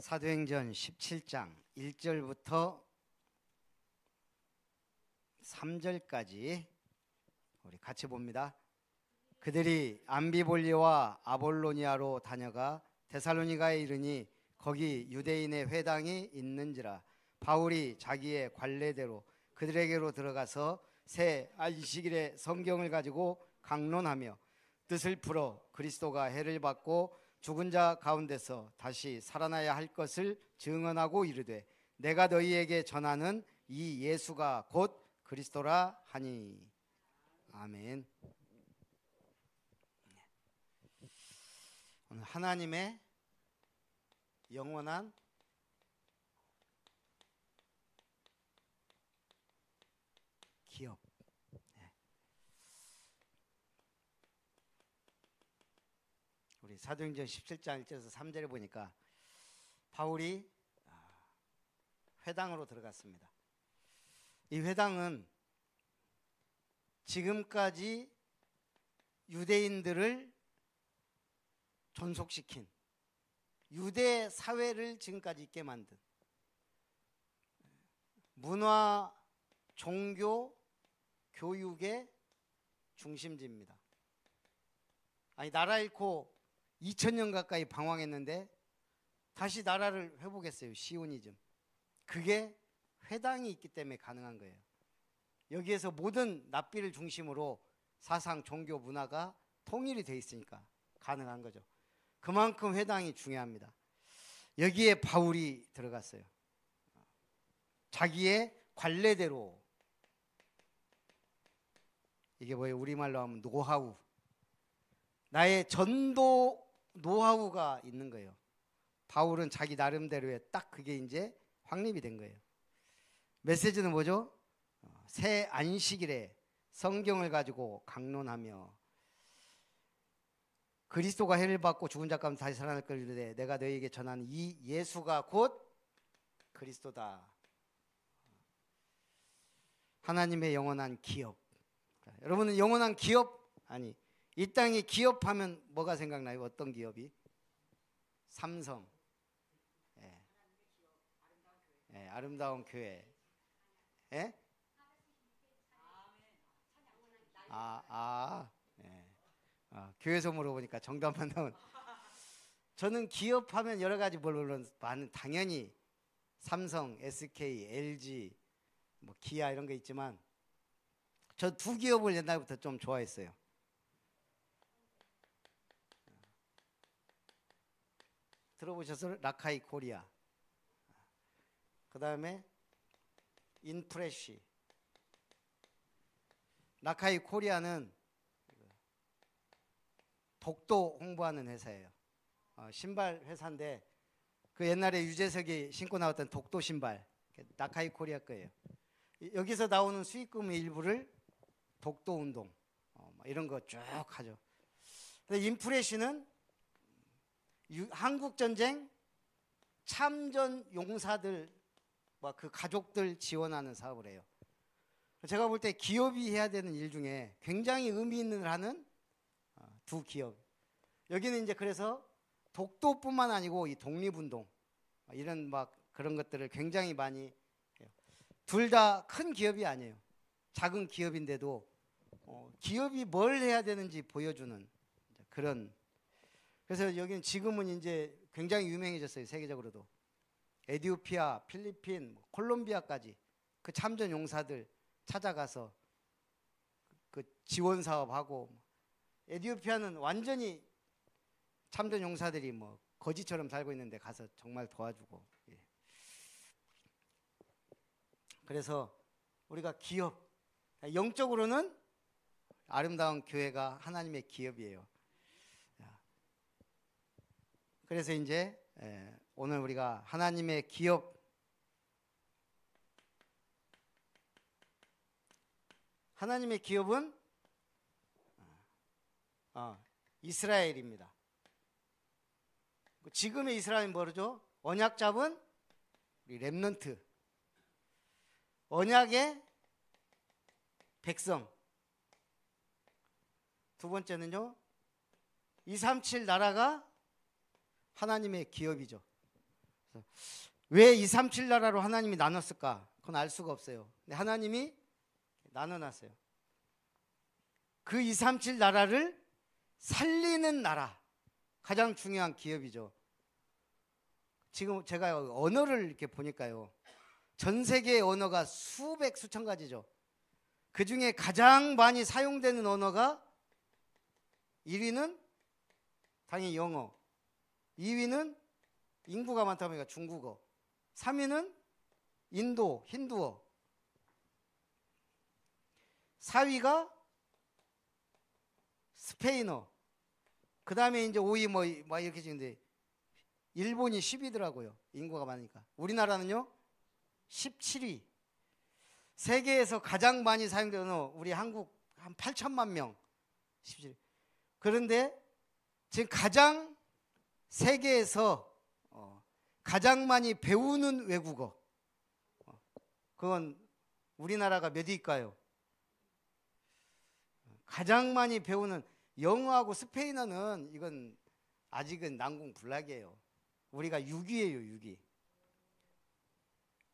사도행전 17장 1절부터 3절까지 우리 같이 봅니다. 그들이 암비볼리와 아볼로니아로 다녀가 데살로니가에 이르니 거기 유대인의 회당이 있는지라. 바울이 자기의 관례대로 그들에게로 들어가서 새 안식일에 성경을 가지고 강론하며 뜻을 풀어 그리스도가 해를 받고 죽은 자 가운데서 다시 살아나야 할 것을 증언하고 이르되 내가 너희에게 전하는 이 예수가 곧 그리스도라 하니. 아멘. 오늘 하나님의 영원한 기업. 우리 사도행전 17장 1절에서 3절에 보니까 바울이 회당으로 들어갔습니다. 이 회당은 지금까지 유대인들을 존속시킨, 유대 사회를 지금까지 있게 만든 문화, 종교, 교육의 중심지입니다. 아니, 나라 잃고 2000년 가까이 방황했는데 다시 나라를 회복했어요. 시오니즘. 그게 회당이 있기 때문에 가능한 거예요. 여기에서 모든 납비를 중심으로 사상, 종교, 문화가 통일이 돼 있으니까 가능한 거죠. 그만큼 회당이 중요합니다. 여기에 바울이 들어갔어요. 자기의 관례대로. 이게 뭐예요? 우리말로 하면 노하우. 나의 전도 노하우가 있는 거예요. 바울은 자기 나름대로의 딱 그게 이제 확립이 된 거예요. 메시지는 뭐죠? 새 안식일에 성경을 가지고 강론하며 그리스도가 해를 받고 죽은 자 가운데 다시 살아날 걸 이르되 내가 너희에게 전하는 이 예수가 곧 그리스도다. 하나님의 영원한 기업. 여러분은 영원한 기업? 아니, 이 땅에 기업하면 뭐가 생각나요? 어떤 기업이? 삼성. 아름다운 교회. 예? 교회에서 물어보니까 정답만 나온. 저는 기업하면 여러 가지 물론 많은, 당연히 삼성, SK, LG, 뭐 기아 이런 거 있지만 저 두 기업을 옛날부터 좀 좋아했어요. 들어보셨어요? 라카이 코리아. 그 다음에 인프레쉬. 라카이 코리아는 독도 홍보하는 회사예요. 신발 회사인데 그 옛날에 유재석이 신고 나왔던 독도 신발 라카이 코리아 거예요. 여기서 나오는 수익금의 일부를 독도 운동 이런 거 쭉 하죠. 인프레쉬는 한국전쟁 참전 용사들과 그 가족들 지원하는 사업을 해요. 제가 볼 때 기업이 해야 되는 일 중에 굉장히 의미 있는 일 하는 두 기업. 여기는 이제 그래서 독도뿐만 아니고 이 독립운동 이런 막 그런 것들을 굉장히 많이 해요. 둘 다 큰 기업이 아니에요. 작은 기업인데도 기업이 뭘 해야 되는지 보여주는 그런. 그래서 여기는 지금은 이제 굉장히 유명해졌어요. 세계적으로도. 에티오피아, 필리핀, 콜롬비아까지 그 참전 용사들 찾아가서 그 지원 사업하고. 에티오피아는 완전히 참전 용사들이 뭐 거지처럼 살고 있는데 가서 정말 도와주고. 그래서 우리가 기업, 영적으로는 아름다운 교회가 하나님의 기업이에요. 그래서 이제 오늘 우리가 하나님의 기업, 하나님의 기업은 이스라엘입니다. 지금의 이스라엘은 뭐죠? 언약 잡은 우리 렘넌트, 언약의 백성. 두 번째는요, 237 나라가 하나님의 기업이죠. 왜 237 나라로 하나님이 나눴을까? 그건 알 수가 없어요. 근데 하나님이 나눠놨어요. 그 237 나라를 살리는 나라, 가장 중요한 기업이죠. 지금 제가 언어를 이렇게 보니까요, 전 세계의 언어가 수백 수천 가지죠. 그 중에 가장 많이 사용되는 언어가 1위는 당연히 영어, 2위는 인구가 많다 보니까 중국어, 3위는 인도, 힌두어, 4위가 스페인어, 그 다음에 이제 5위 뭐 이렇게 지는데 일본이 10위더라고요. 인구가 많으니까. 우리나라는요 17위. 세계에서 가장 많이 사용되는 언어, 우리 한국 한 8천만 명, 17위. 그런데 지금 가장 세계에서 가장 많이 배우는 외국어, 그건 우리나라가 몇 위일까요? 가장 많이 배우는 영어하고 스페인어는 이건 아직은 난공불락이에요. 우리가 6위예요, 6위.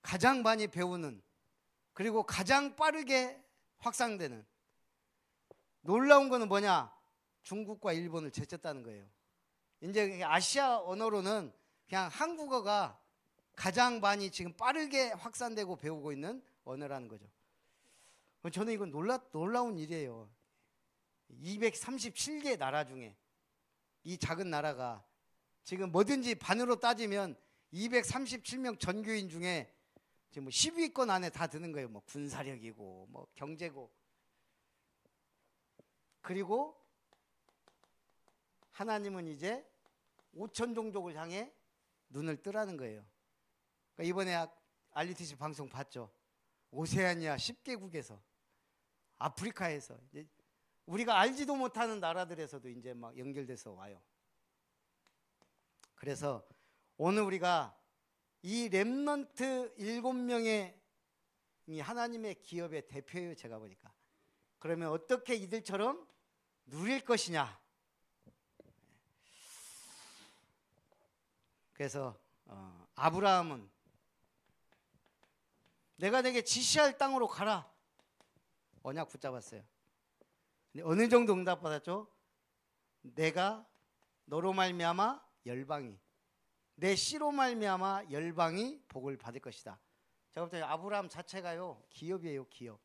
가장 많이 배우는, 그리고 가장 빠르게 확산되는. 놀라운 거는 뭐냐? 중국과 일본을 제쳤다는 거예요. 이제 아시아 언어로는 그냥 한국어가 가장 많이 지금 빠르게 확산되고 배우고 있는 언어라는 거죠. 저는 이건 놀라운 일이에요. 237개 나라 중에 이 작은 나라가 지금 뭐든지 반으로 따지면 237명 전교인 중에 지금 뭐 10위권 안에 다 드는 거예요. 뭐 군사력이고 뭐 경제고. 그리고 하나님은 이제 5천 종족을 향해 눈을 뜨라는 거예요. 그러니까 이번에 RUTC 방송 봤죠. 오세아니아 10개국에서, 아프리카에서, 이제 우리가 알지도 못하는 나라들에서도 이제 막 연결돼서 와요. 그래서 오늘 우리가 이 렘넌트 7명의 이 하나님의 기업의 대표예요. 제가 보니까. 그러면 어떻게 이들처럼 누릴 것이냐. 그래서 아브라함은 내가 내게 지시할 땅으로 가라. 언약 붙잡았어요. 근데 어느 정도 응답받았죠? 내가 너로 말미암아 열방이, 내 씨로 말미암아 열방이 복을 받을 것이다. 제가 볼 때 아브라함 자체가요 기업이에요, 기업.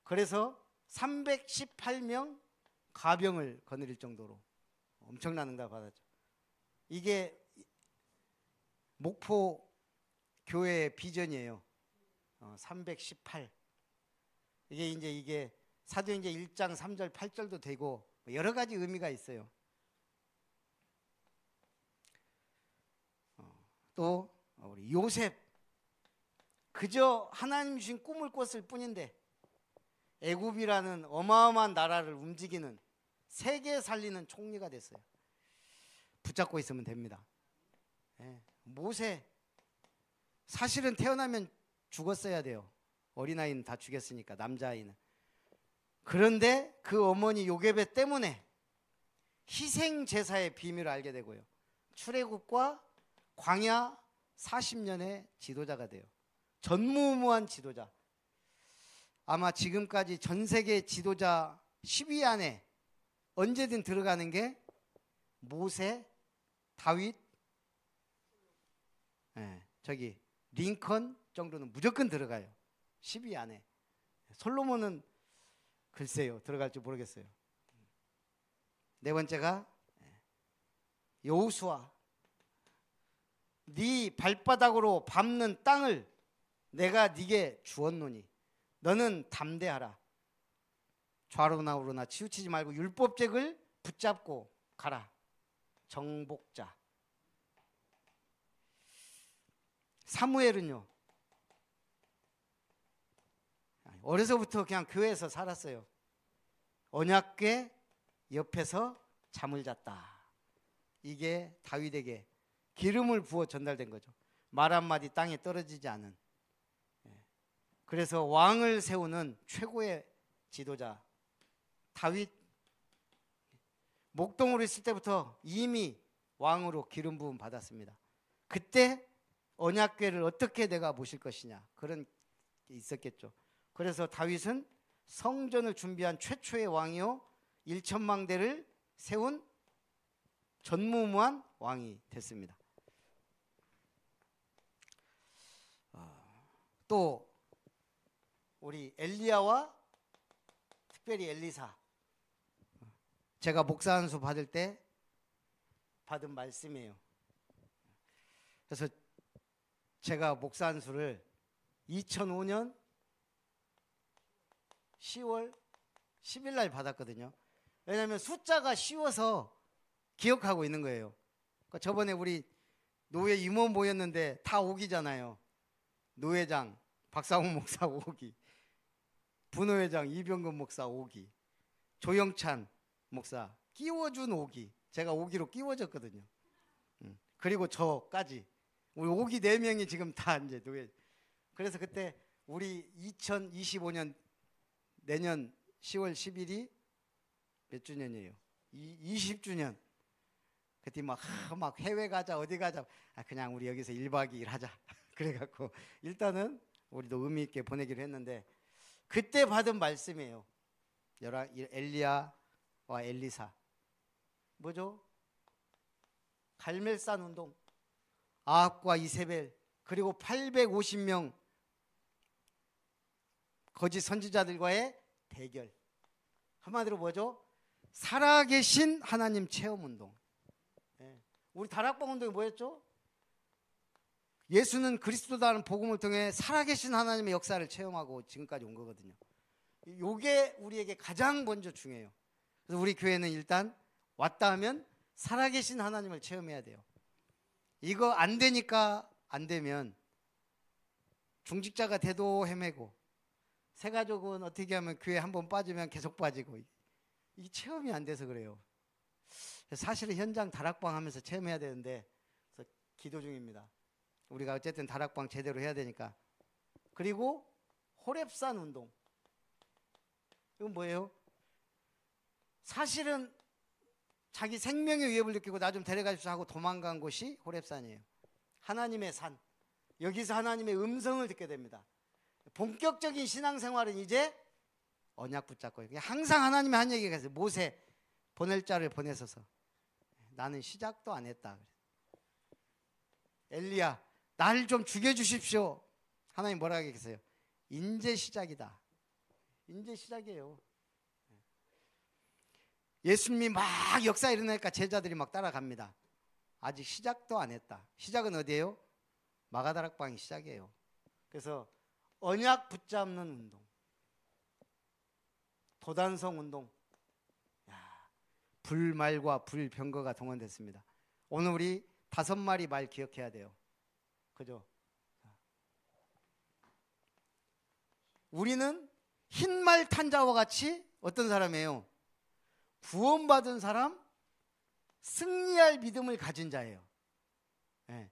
그래서 318명 가병을 거느릴 정도로 엄청난 응답을 받았죠. 이게 목포 교회의 비전이에요. 318. 이게 사도행전 1장 3절 8절도 되고 여러 가지 의미가 있어요. 또 우리 요셉, 그저 하나님 주신 꿈을 꿨을 뿐인데 애굽이라는 어마어마한 나라를 움직이는, 세계 살리는 총리가 됐어요. 붙잡고 있으면 됩니다. 모세, 사실은 태어나면 죽었어야 돼요. 어린아이는 다 죽였으니까, 남자아이는. 그런데 그 어머니 요게벳 때문에 희생제사의 비밀을 알게 되고요, 출애굽과 광야 40년의 지도자가 돼요. 전무후무한 지도자. 아마 지금까지 전 세계 지도자 10위 안에 언제든 들어가는 게 모세, 다윗, 저기 링컨 정도는 무조건 들어가요. 10위 안에. 솔로몬은 글쎄요, 들어갈지 모르겠어요. 네 번째가 여호수아. 네 발바닥으로 밟는 땅을 내가 네게 주었노니 너는 담대하라. 좌로나 우로나 치우치지 말고 율법책을 붙잡고 가라. 정복자. 사무엘은요, 어려서부터 그냥 교회에서 살았어요. 언약궤 옆에서 잠을 잤다. 이게 다윗에게 기름을 부어 전달된 거죠. 말 한마디 땅에 떨어지지 않은. 그래서 왕을 세우는 최고의 지도자 다윗. 목동으로 있을 때부터 이미 왕으로 기름 부음 받았습니다. 그때 언약궤를 어떻게 내가 모실 것이냐, 그런 게 있었겠죠. 그래서 다윗은 성전을 준비한 최초의 왕이요 1천망대를 세운 전무후무한 왕이 됐습니다. 또 우리 엘리야와 특별히 엘리사, 제가 목사 안수 받을 때 받은 말씀이에요. 그래서 제가 목사 안수를 2005년 10월 10일 날 받았거든요. 왜냐하면 숫자가 쉬워서 기억하고 있는 거예요. 그러니까 저번에 우리 노회 임원 모였는데 다 5기잖아요. 노회장 박상훈 목사 5기, 분회장 이병근 목사 5기, 조영찬 목사 끼워준 5기, 제가 5기로 끼워졌거든요. 그리고 저까지 우리 5기 4명이 지금 다 이제 노회. 그래서 그때 우리 2025년 내년 10월 10일이 몇 주년이에요? 20주년. 그때 막 해외 가자 어디 가자, 그냥 우리 여기서 1박 2일 하자 그래갖고 일단은 우리도 의미 있게 보내기로 했는데, 그때 받은 말씀이에요. 엘리야와 엘리사. 뭐죠? 갈멜산 운동, 아합과 이세벨, 그리고 850명 거짓 선지자들과의 대결. 한마디로 뭐죠? 살아계신 하나님 체험 운동. 우리 다락방 운동이 뭐였죠? 예수는 그리스도다는 복음을 통해 살아계신 하나님의 역사를 체험하고 지금까지 온 거거든요. 이게 우리에게 가장 먼저 중요해요. 그래서 우리 교회는 일단 왔다 하면 살아계신 하나님을 체험해야 돼요. 이거 안 되니까, 안 되면 중직자가 돼도 헤매고, 새가족은 어떻게 하면 교회 한번 빠지면 계속 빠지고, 이게 체험이 안 돼서 그래요. 사실은 현장 다락방 하면서 체험해야 되는데, 그래서 기도 중입니다. 우리가 어쨌든 다락방 제대로 해야 되니까. 그리고 호렙산 운동. 이건 뭐예요? 사실은 자기 생명의 위협을 느끼고 나 좀 데려가 주십시오 하고 도망간 곳이 호렙산이에요. 하나님의 산. 여기서 하나님의 음성을 듣게 됩니다. 본격적인 신앙생활은 이제 언약 붙잡고, 항상 하나님의 한 얘기가 있어요. 모세 보낼 자를 보내소서. 나는 시작도 안 했다. 엘리야, 날 좀 죽여주십시오. 하나님 뭐라고 얘기했어요? 인제 시작이다. 인제 시작이에요. 예수님이 막 역사 일어나니까 제자들이 막 따라갑니다. 아직 시작도 안 했다. 시작은 어디예요? 마가다락방이 시작이에요. 그래서 언약 붙잡는 운동, 도단성 운동, 불말과 불병거가 동원됐습니다. 오늘 우리 5마리 말 기억해야 돼요. 그죠? 우리는 흰말 탄 자와 같이 어떤 사람이에요? 구원받은 사람, 승리할 믿음을 가진 자예요. 네.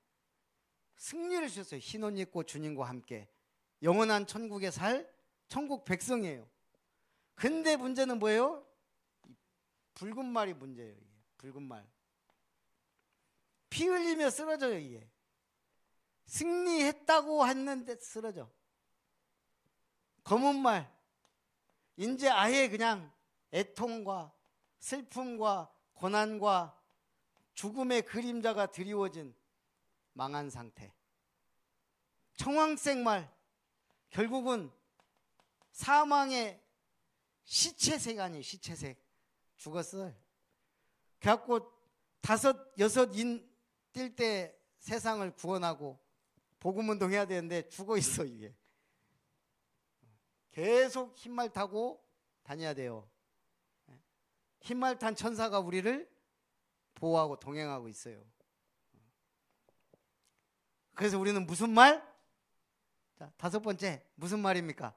승리를 주셨어요. 흰 옷 입고 주님과 함께 영원한 천국에 살 천국 백성이에요. 근데 문제는 뭐예요? 붉은 말이 문제예요. 이게. 붉은 말. 피 흘리며 쓰러져요. 이게. 승리했다고 했는데 쓰러져. 검은 말. 이제 아예 그냥 애통과 슬픔과 고난과 죽음의 그림자가 드리워진 망한 상태. 청황색 말. 결국은 사망의 시체색 아니에요. 시체색. 죽었어요. 그래갖고 5, 6인 뛸 때 세상을 구원하고 복음운동 해야 되는데 죽어 있어. 이게 계속 흰말 타고 다녀야 돼요. 흰말 탄 천사가 우리를 보호하고 동행하고 있어요. 그래서 우리는 무슨 말? 자, 5번째 무슨 말입니까?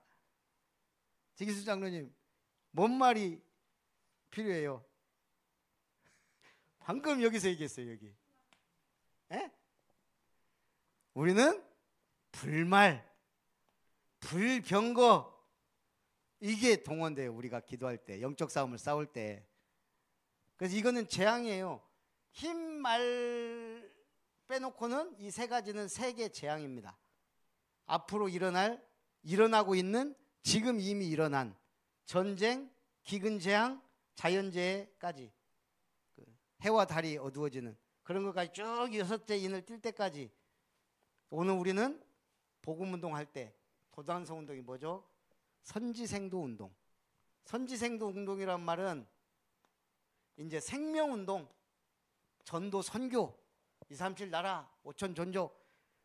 지기수 장로님, 뭔 말이 필요해요? 방금 여기서 얘기했어요. 여기. 에? 우리는 불말, 불병거, 이게 동원돼요. 우리가 기도할 때, 영적 싸움을 싸울 때. 그래서 이거는 재앙이에요. 흰 말 빼놓고는 이 세 가지는 세계 재앙입니다. 앞으로 일어나고 있는, 지금 이미 일어난 전쟁, 기근 재앙, 자연재해까지, 해와 달이 어두워지는 그런 것까지 쭉 6대 인을 뛸 때까지, 오늘 우리는 복음운동 할 때 도단성 운동이 뭐죠? 선지생도 운동. 선지생도 운동이란 말은 이제 생명운동, 전도 선교, 237 나라 5천 존족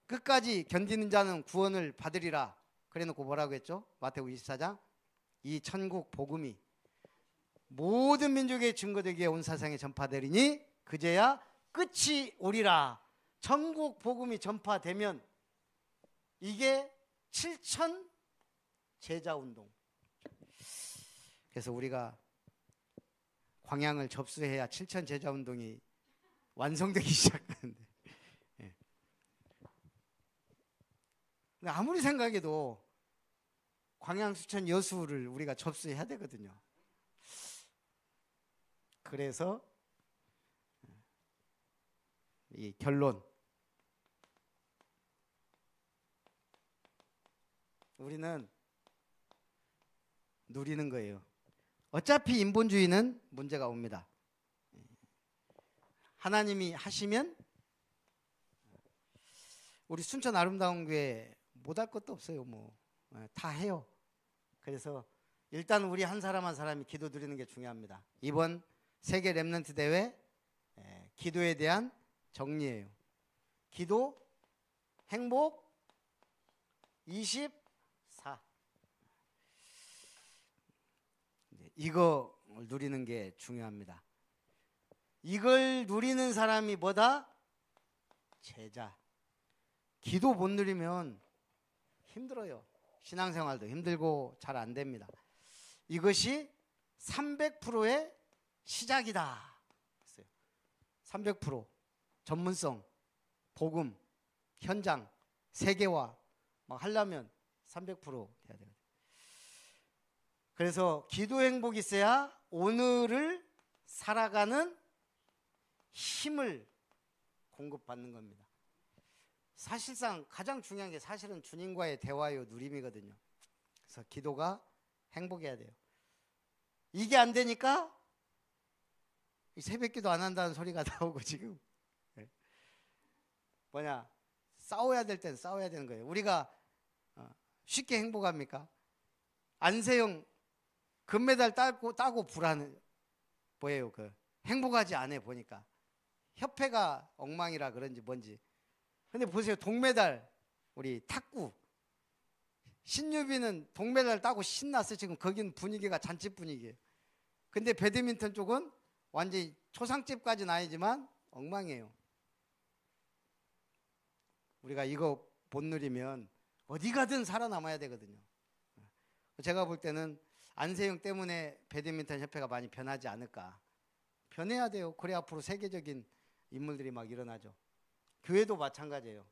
끝까지 견디는 자는 구원을 받으리라. 그래놓고 뭐라고 했죠? 마태복음 24장, 이 천국 복음이 모든 민족의 증거되기에 온 세상에 전파되리니 그제야 끝이 오리라. 천국 복음이 전파되면 이게 7천 제자 운동. 그래서 우리가 광양을 접수해야 7천 제자 운동이 완성되기 시작하는데, 예. 근데 아무리 생각해도 광양 수천 여수를 우리가 접수해야 되거든요. 그래서 이 결론, 우리는 누리는 거예요. 어차피 인본주의는 문제가 옵니다. 하나님이 하시면 우리 순천 아름다운 교회 못할 것도 없어요. 뭐 다 해요. 그래서 일단 우리 한 사람 한 사람이 기도 드리는 게 중요합니다. 이번 세계 렘넌트 대회 기도에 대한 정리예요. 기도, 행복, 24. 이걸 누리는 게 중요합니다. 이걸 누리는 사람이 뭐다? 제자. 기도 못 누리면 힘들어요. 신앙생활도 힘들고 잘 안 됩니다. 이것이 300%의 시작이다. 300% 전문성, 복음, 현장, 세계화 막 하려면 300% 돼야 되거든요. 그래서 기도 행복이 있어야 오늘을 살아가는 힘을 공급받는 겁니다. 사실상 가장 중요한 게 사실은 주님과의 대화요, 누림이거든요. 그래서 기도가 행복해야 돼요. 이게 안 되니까 새벽기도 안 한다는 소리가 나오고 지금 뭐냐, 싸워야 될 땐 싸워야 되는 거예요. 우리가 쉽게 행복합니까? 안세영 금메달 따고 불안해 뭐예요? 행복하지 않아 보니까 협회가 엉망이라 그런지 뭔지. 근데 보세요, 동메달 우리 탁구 신유빈은 동메달 따고 신났어요. 지금 거긴 분위기가 잔치 분위기예요. 근데 배드민턴 쪽은 완전히 초상집까지는 아니지만 엉망이에요. 우리가 이거 못 누리면 어디 가든 살아남아야 되거든요. 제가 볼 때는 안세영 때문에 배드민턴 협회가 많이 변하지 않을까. 변해야 돼요. 그래 앞으로 세계적인 인물들이 막 일어나죠. 교회도 마찬가지예요.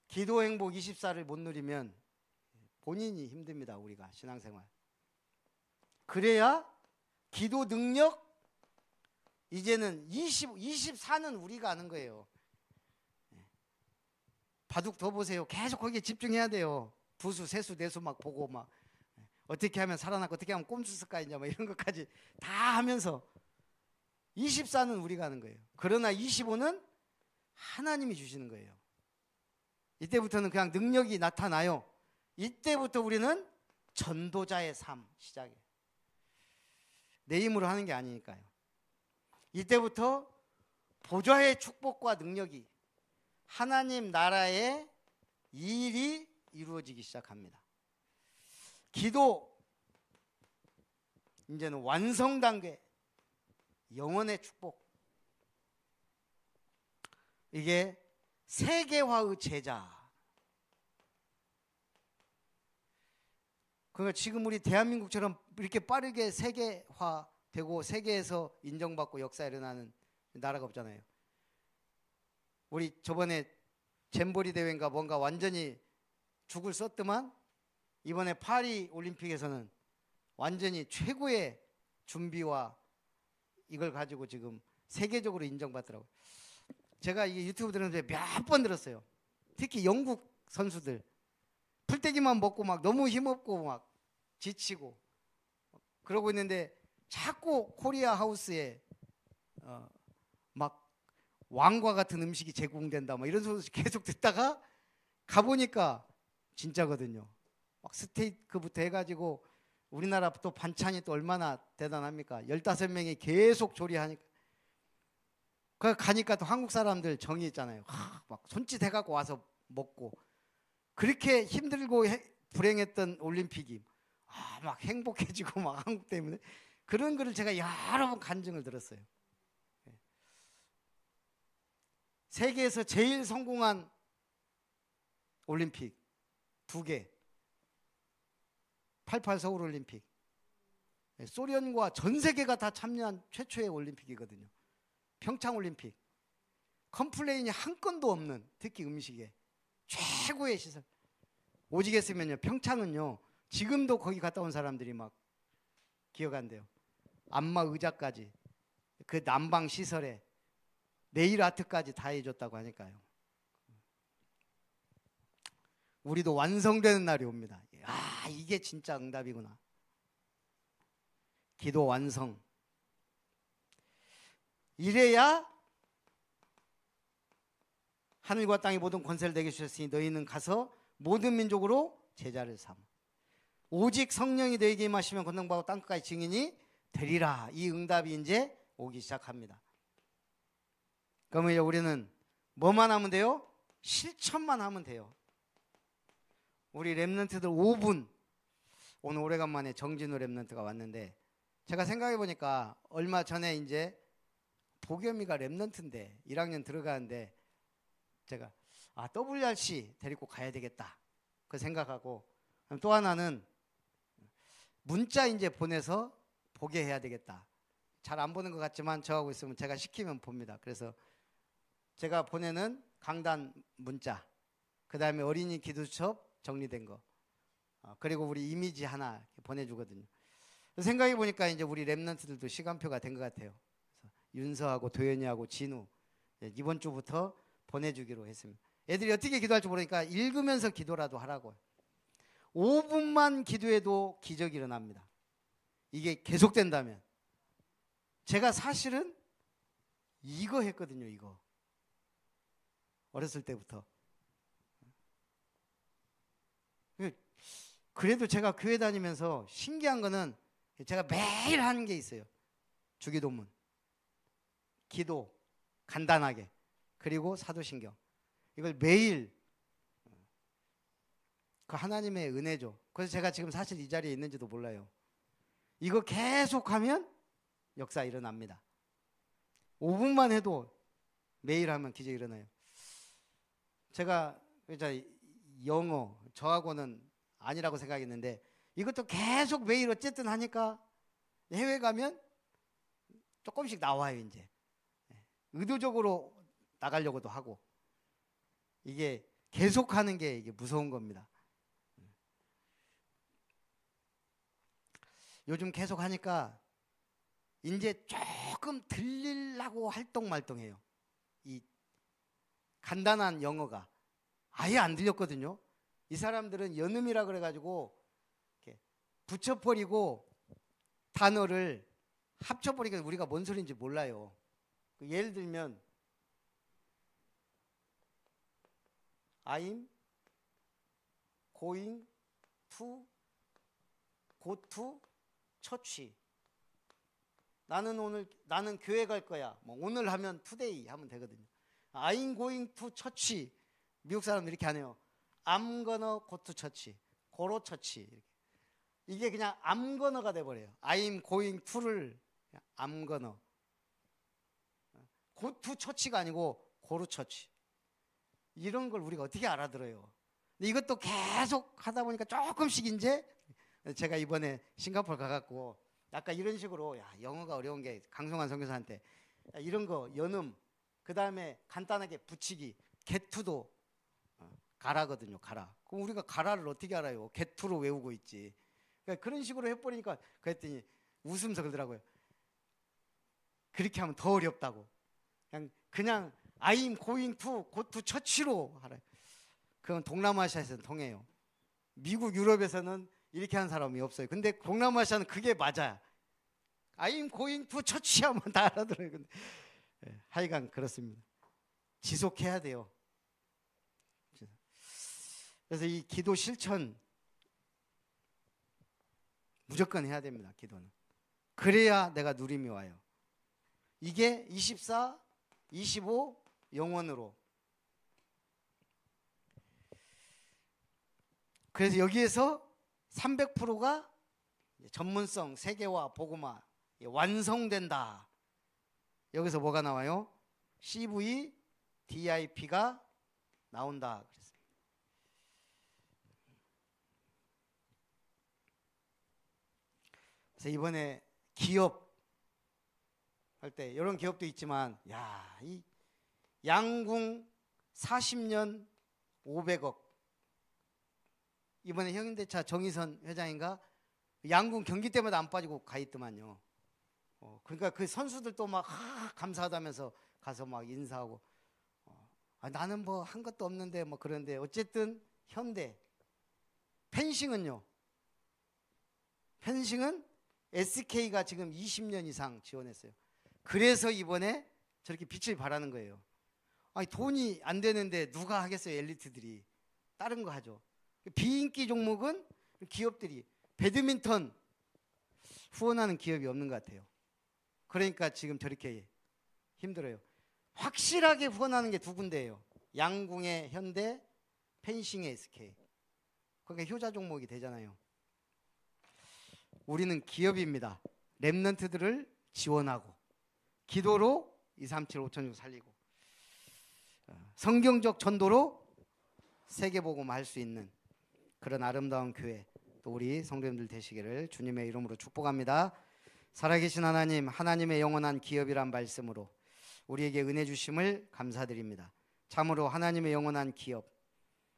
기도 행복 24를 못 누리면 본인이 힘듭니다. 우리가 신앙생활. 그래야 기도 능력, 이제는 24는 우리가 아는 거예요. 바둑 더 보세요. 계속 거기에 집중해야 돼요. 부수, 세수, 내수 막 보고 막 어떻게 하면 살아났고 어떻게 하면 꼼수 쓸까 이제 막 이런 것까지 다 하면서 24는 우리가 하는 거예요. 그러나 25는 하나님이 주시는 거예요. 이때부터는 그냥 능력이 나타나요. 이때부터 우리는 전도자의 삶 시작이에요. 내 힘으로 하는 게 아니니까요. 이때부터 보좌의 축복과 능력이, 하나님 나라의 일이 이루어지기 시작합니다. 기도, 이제는 완성 단계, 영원의 축복. 이게 세계화의 제자. 그러니까 지금 우리 대한민국처럼 이렇게 빠르게 세계화되고 세계에서 인정받고 역사에 일어나는 나라가 없잖아요. 우리 저번에 잼버리 대회인가 뭔가 완전히 죽을 썼더만 이번에 파리 올림픽에서는 완전히 최고의 준비와 이걸 가지고 지금 세계적으로 인정받더라고요. 제가 이게 유튜브 들었는데 몇 번 들었어요. 특히 영국 선수들 풀떼기만 먹고 막 너무 힘없고 막 지치고 그러고 있는데 자꾸 코리아 하우스에 막 왕과 같은 음식이 제공된다 막 이런 소리 계속 듣다가 가보니까 진짜거든요. 막 스테이크부터 해가지고 우리나라 또 반찬이 또 얼마나 대단합니까? 15명이 계속 조리하니까 그 가니까 또 한국 사람들 정이 있잖아요. 막 손짓 해갖고 와서 먹고 그렇게 힘들고 불행했던 올림픽이 막 행복해지고 막 한국 때문에 그런 거를 제가 여러 번 간증을 들었어요. 세계에서 제일 성공한 올림픽 2개 88 서울올림픽 소련과 전 세계가 다 참여한 최초의 올림픽이거든요. 평창올림픽 컴플레인이 한 건도 없는 특히 음식에 최고의 시설 오직 했으면요 평창은요 지금도 거기 갔다 온 사람들이 막 기억한대요. 안마 의자까지 그 난방 시설에 네일 아트까지 다 해줬다고 하니까요. 우리도 완성되는 날이 옵니다. 아 이게 진짜 응답이구나. 기도 완성. 이래야 하늘과 땅의 모든 권세를 내게 주셨으니 너희는 가서 모든 민족으로 제자를 삼아 오직 성령이 너희에게 임하시면 권능받고 땅끝까지 증인이 되리라. 이 응답이 이제 오기 시작합니다. 그러면 우리는 뭐만 하면 돼요? 실천만 하면 돼요. 우리 랩런트들 5분 오늘 오래간만에 정진우 랩런트가 왔는데 제가 생각해 보니까 얼마 전에 이제 보겸이가 랩런트인데 1학년 들어가는데 제가 WRC 데리고 가야 되겠다 그 생각하고 또 하나는 문자 이제 보내서 보게 해야 되겠다. 잘 안 보는 것 같지만 저하고 있으면 제가 시키면 봅니다. 그래서 제가 보내는 강단 문자 그 다음에 어린이 기도 수업 정리된 거 그리고 우리 이미지 하나 보내주거든요. 생각해 보니까 이제 우리 랩런트들도 시간표가 된 것 같아요. 그래서 윤서하고 도현이하고 진우 이번 주부터 보내주기로 했습니다. 애들이 어떻게 기도할지 모르니까 읽으면서 기도라도 하라고요. 5분만 기도해도 기적이 일어납니다. 이게 계속된다면 제가 사실은 이거 했거든요. 이거 어렸을 때부터. 그래도 제가 교회 다니면서 신기한 거는 제가 매일 하는 게 있어요. 주기도문, 기도, 간단하게, 그리고 사도신경. 이걸 매일 그 하나님의 은혜죠. 그래서 제가 지금 사실 이 자리에 있는지도 몰라요. 이거 계속하면 역사 일어납니다. 5분만 해도 매일 하면 기적이 일어나요. 제가 영어 저하고는 아니라고 생각했는데 이것도 계속 매일 어쨌든 하니까 해외 가면 조금씩 나와요. 이제 의도적으로 나가려고도 하고 이게 계속하는 게 이게 무서운 겁니다. 요즘 계속 하니까 이제 조금 들리려고 할동말동해요. 이 간단한 영어가 아예 안 들렸거든요. 이 사람들은 연음이라 그래가지고 이렇게 붙여버리고 단어를 합쳐버리니까 우리가 뭔 소리인지 몰라요. 예를 들면 I'm going to go to church. 나는 교회 갈 거야. 뭐 오늘 하면 today 하면 되거든요. I'm going to church. 미국 사람들 이렇게 안 해요. I'm gonna go to church. 고로 처치. 이게 그냥 I'm gonna가 돼버려요. I'm going to를 I'm gonna. go to church가 아니고 고로 처치. 이런 걸 우리가 어떻게 알아들어요? 근데 이것도 계속 하다 보니까 조금씩 이제 제가 이번에 싱가포르 가갖고 약간 이런 식으로 야 영어가 어려운 게 강성환 선교사한테 야, 이런 거 연음 그 다음에 간단하게 붙이기 getto도 가라거든요. 가라. 그럼 우리가 가라를 어떻게 알아요? getto로 외우고 있지. 그러니까 그런 식으로 해버리니까 그랬더니 웃으면서 그러더라고요. 그렇게 하면 더 어렵다고. 그냥 I'm going to go to church로 하래. 그건 동남아시아에서는 통해요. 미국, 유럽에서는 이렇게 하는 사람이 없어요. 근데 동남아시아는 그게 맞아요. I'm going to church 하면 다 알아들어요. 근데 하여간 그렇습니다. 지속해야 돼요. 그래서 이 기도 실천 무조건 해야 됩니다. 기도는. 그래야 내가 누림이 와요. 이게 24, 25 영원으로. 그래서 여기에서 300%가 전문성, 세계화, 복음화 완성된다. 여기서 뭐가 나와요? CV, DIP가 나온다. 그래서 이번에 기업 할 때 이런 기업도 있지만, 야, 이 양궁 40년 500억. 이번에 현대차 정의선 회장인가 양궁 경기 때마다 안 빠지고 가 있더만요. 그러니까 그 선수들도 막 감사하다면서 가서 막 인사하고, 나는 뭐 한 것도 없는데 뭐 그런데 어쨌든 현대 펜싱은요. 펜싱은 SK가 지금 20년 이상 지원했어요. 그래서 이번에 저렇게 빛을 발하는 거예요. 아니 돈이 안 되는데 누가 하겠어요? 엘리트들이 다른 거 하죠. 비인기 종목은 기업들이, 배드민턴 후원하는 기업이 없는 것 같아요. 그러니까 지금 저렇게 힘들어요. 확실하게 후원하는 게 두 군데예요. 양궁의 현대, 펜싱의 SK. 그러니까 효자 종목이 되잖아요. 우리는 기업입니다. 랩런트들을 지원하고 기도로 237 5,6 살리고 성경적 전도로 세계복음 할 수 있는 그런 아름다운 교회, 또 우리 성도님들 되시기를 주님의 이름으로 축복합니다. 살아계신 하나님, 하나님의 영원한 기업이란 말씀으로 우리에게 은혜 주심을 감사드립니다. 참으로 하나님의 영원한 기업,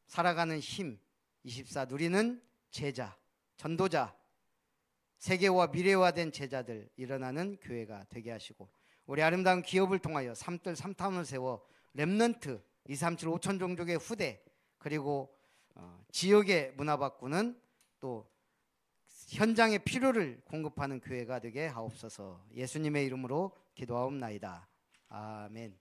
살아가는 힘, 24 누리는 제자, 전도자, 세계화 미래화된 제자들 일어나는 교회가 되게 하시고, 우리 아름다운 기업을 통하여 삼들 삼탐을 세워 렘넌트 237 5천 종족의 후대, 그리고 지역의 문화 바꾸는 또 현장의 필요를 공급하는 교회가 되게 하옵소서. 예수님의 이름으로 기도하옵나이다. 아멘.